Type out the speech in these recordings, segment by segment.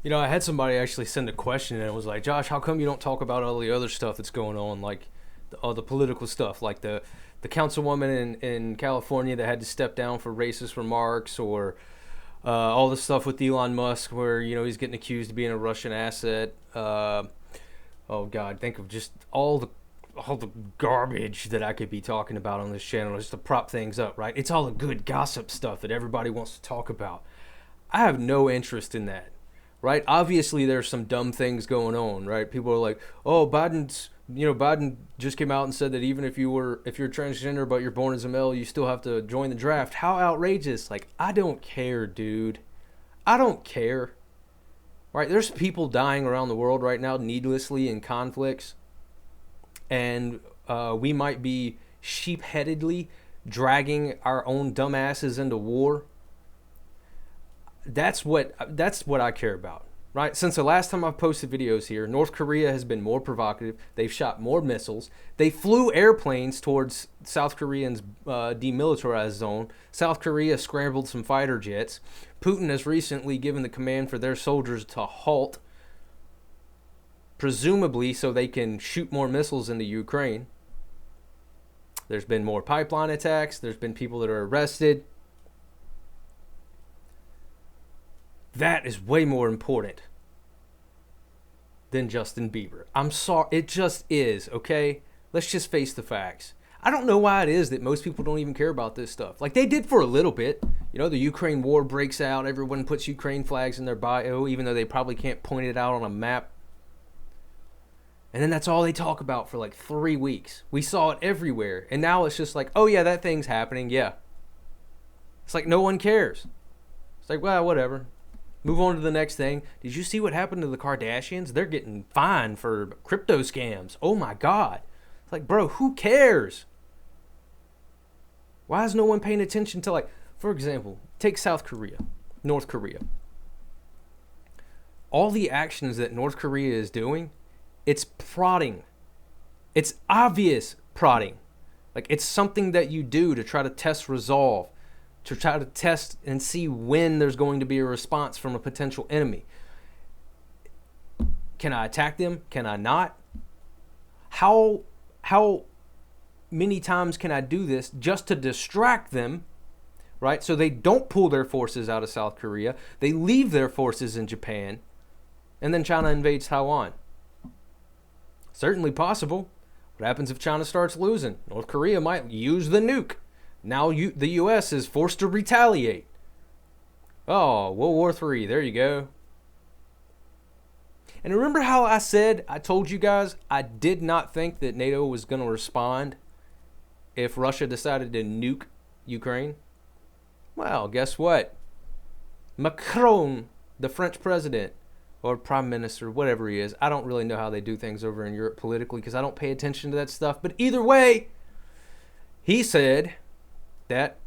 You know, I had somebody actually send a question and it was like, Josh, how come you don't talk about all the other stuff that's going on, like all the political stuff, like the councilwoman in California that had to step down for racist remarks, or all the stuff with Elon Musk where he's getting accused of being a Russian asset. Oh God, think of just all the garbage that I could be talking about on this channel just to prop things up, right? It's all the good gossip stuff that everybody wants to talk about. I have no interest in that, right? Obviously, there's some dumb things going on, right? People are like, "Oh, Biden just came out and said that even if you're transgender but you're born as a male, you still have to join the draft." How outrageous! Like, I don't care, dude. I don't care. Right? There's people dying around the world right now needlessly in conflicts, and we might be sheep-headedly dragging our own dumbasses into war. That's what I care about, right? Since the last time I've posted videos here, North Korea has been more provocative. They've shot more missiles. They flew airplanes towards South Koreans' demilitarized zone. South Korea scrambled some fighter jets. Putin has recently given the command for their soldiers to halt, presumably so they can shoot more missiles into Ukraine. There's been more pipeline attacks. There's been people that are arrested. That is way more important than Justin Bieber. I'm sorry. It just is, okay? Let's just face the facts. I don't know why it is that most people don't even care about this stuff. Like, they did for a little bit. The Ukraine war breaks out. Everyone puts Ukraine flags in their bio, even though they probably can't point it out on a map. And then that's all they talk about for like 3 weeks. We saw it everywhere. And now it's just like, oh yeah, that thing's happening. Yeah. It's like no one cares. It's like, well, whatever. Move on to the next thing. Did you see what happened to the Kardashians? They're getting fined for crypto scams. Oh my God. It's like, bro, who cares? Why is no one paying attention to, like, for example, take South Korea, North Korea. All the actions that North Korea is doing, it's prodding. It's obvious prodding. Like, it's something that you do to try to test resolve, to try to test and see when there's going to be a response from a potential enemy. Can I attack them? Can I not? How many times can I do this just to distract them, right? So they don't pull their forces out of South Korea. They leave their forces in Japan, and then China invades Taiwan. Certainly possible. What happens if China starts losing? North Korea might use the nuke. Now the U.S. is forced to retaliate. Oh, World War III. There you go. And remember how I told you guys, I did not think that NATO was going to respond if Russia decided to nuke Ukraine? Well, guess what? Macron, the French president, or prime minister, whatever he is. I don't really know how they do things over in Europe politically because I don't pay attention to that stuff. But either way, he said that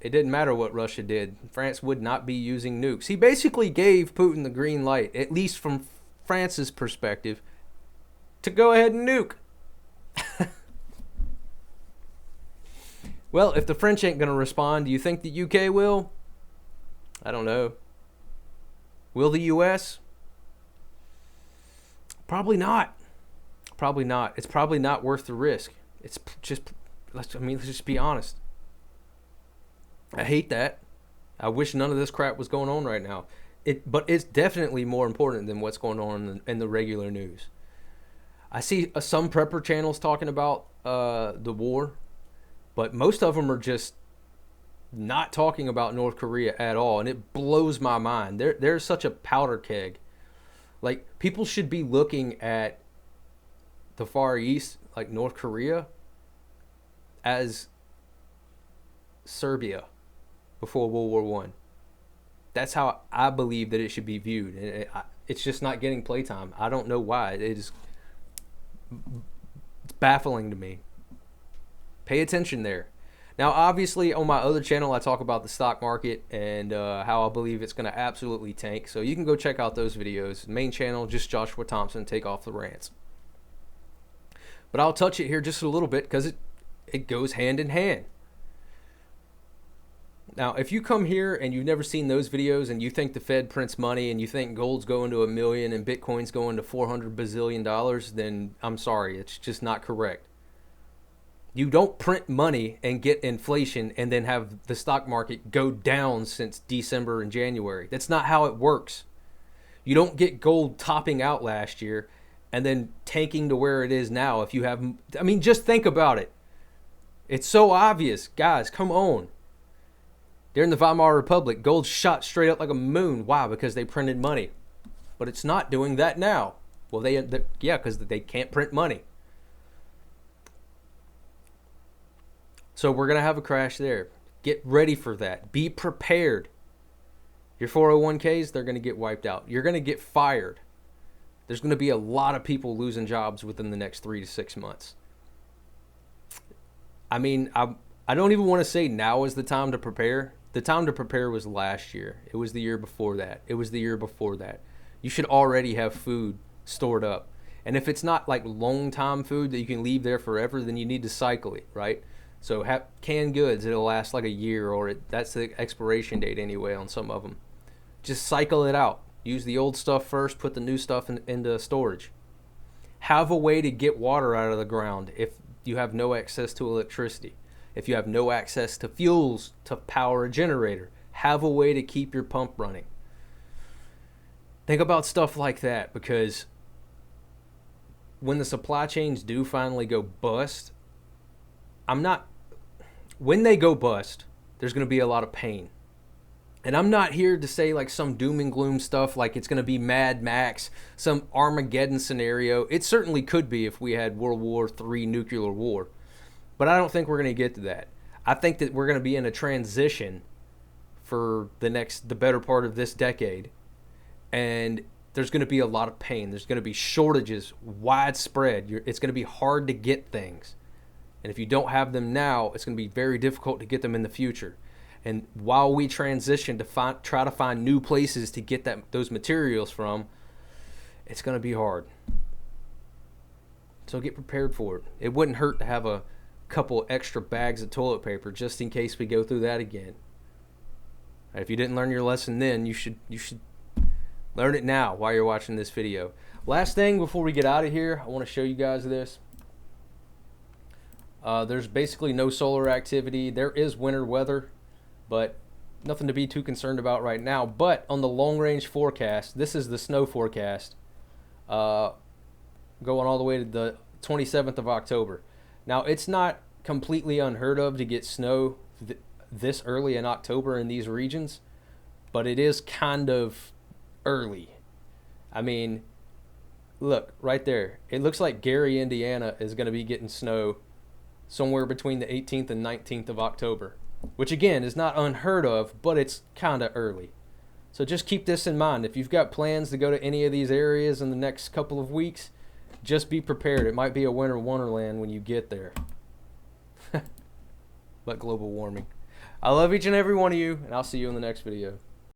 it didn't matter what Russia did. France would not be using nukes. He basically gave Putin the green light, at least from France's perspective, to go ahead and nuke. Well, if the French ain't going to respond, do you think the UK will? I don't know. Will the US? Probably not. Probably not. It's probably not worth the risk. It's just, let's just be honest. I hate that. I wish none of this crap was going on right now. But it's definitely more important than what's going on in the regular news. I see some prepper channels talking about the war, but most of them are just not talking about North Korea at all, and it blows my mind. They're such a powder keg. Like, people should be looking at the Far East, like North Korea, as Serbia before World War One. That's how I believe that it should be viewed, and it's just not getting playtime. I don't know why. It's baffling to me. Pay attention there. Now, obviously, on my other channel, I talk about the stock market and how I believe it's going to absolutely tank. So you can go check out those videos. Main channel, just Joshua Thompson, take off the rants. But I'll touch it here just a little bit because it goes hand in hand. Now, if you come here and you've never seen those videos and you think the Fed prints money and you think gold's going to $1 million and Bitcoin's going to $400 bazillion, then I'm sorry, it's just not correct. You don't print money and get inflation and then have the stock market go down since December and January. That's not how it works. You don't get gold topping out last year and then tanking to where it is now. If you have, I mean, just think about it. It's so obvious. Guys, come on. During the Weimar Republic, gold shot straight up like a moon. Why? Because they printed money. But it's not doing that now. Well, yeah, because they can't print money. So we're going to have a crash there. Get ready for that. Be prepared. Your 401ks, they're going to get wiped out. You're going to get fired. There's going to be a lot of people losing jobs within the next 3 to 6 months. I mean, I don't even want to say now is the time to prepare. The time to prepare was last year. It was the year before that. It was the year before that. You should already have food stored up. And if it's not like long time food that you can leave there forever, then you need to cycle it, right? So have canned goods, it'll last like a year, or that's the expiration date anyway on some of them. Just cycle it out. Use the old stuff first, put the new stuff into storage. Have a way to get water out of the ground if you have no access to electricity. If you have no access to fuels to power a generator, have a way to keep your pump running. Think about stuff like that, because when the supply chains do finally go bust, when they go bust, there's going to be a lot of pain. And I'm not here to say like some doom and gloom stuff like it's going to be Mad Max, some Armageddon scenario. It certainly could be if we had World War III nuclear war. But I don't think we're going to get to that. I think that we're going to be in a transition for the better part of this decade. And there's going to be a lot of pain. There's going to be shortages widespread. It's going to be hard to get things. And if you don't have them now, it's going to be very difficult to get them in the future. And while we transition to try to find new places to get those materials from, it's going to be hard. So get prepared for it. It wouldn't hurt to have a couple extra bags of toilet paper just in case we go through that again. And if you didn't learn your lesson then, you should learn it now while you're watching this video. Last thing before we get out of here, I want to show you guys this. There's basically no solar activity. There is winter weather, but nothing to be too concerned about right now. But on the long range forecast, this is the snow forecast, going all the way to the 27th of October. Now, it's not completely unheard of to get snow this early in October in these regions, but it is kind of early. I mean, look, right there. It looks like Gary, Indiana is going to be getting snow somewhere between the 18th and 19th of October, which again is not unheard of, but it's kind of early. So just keep this in mind. If you've got plans to go to any of these areas in the next couple of weeks, just be prepared. It might be a winter wonderland when you get there. But global warming. I love each and every one of you, and I'll see you in the next video.